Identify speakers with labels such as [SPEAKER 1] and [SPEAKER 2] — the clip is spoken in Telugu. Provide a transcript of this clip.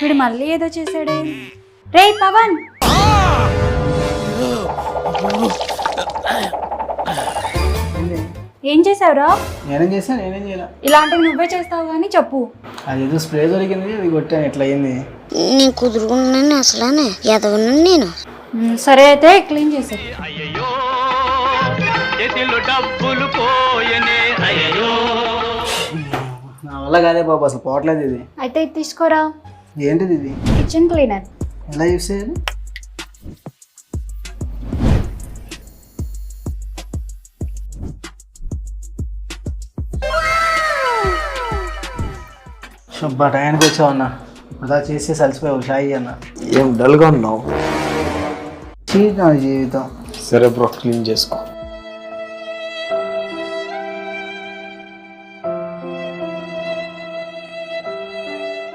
[SPEAKER 1] వీడు మళ్ళీ ఏదో చేశాడే. రే పవన్, ఏం చేసావురా?
[SPEAKER 2] నేనేం చేసా? నేనేం చేయాల.
[SPEAKER 1] ఇలాంటివి నువ్వే చేస్తావు కానీ చెప్పు.
[SPEAKER 2] అదేదో స్ప్రే దొరికింది, అది కొట్టాను. ఎట్లా అయింది?
[SPEAKER 3] నేను కుదురుకున్నాను అసలు ఎదవను నేను.
[SPEAKER 1] సరే అయితే క్లీన్ చేసా.
[SPEAKER 2] నా వల్ల కాదే బాబు, అసలు పోవట్లేదు ఇది.
[SPEAKER 1] అయితే ఇది తీసుకోరా.
[SPEAKER 2] ఏంటిది ఇది?
[SPEAKER 1] Kitchen cleaner.
[SPEAKER 2] ఎలా యూస్ చేయాలి? శుభ్ర టయానికి వచ్చావు అన్న. వృధా చేసి అలసిపోయావు. షాయి అన్న.
[SPEAKER 4] ఏం డల్గా ఉన్నావు?
[SPEAKER 2] నా జీవితం.
[SPEAKER 4] సరే బ్రో, క్లీన్ చేసుకో.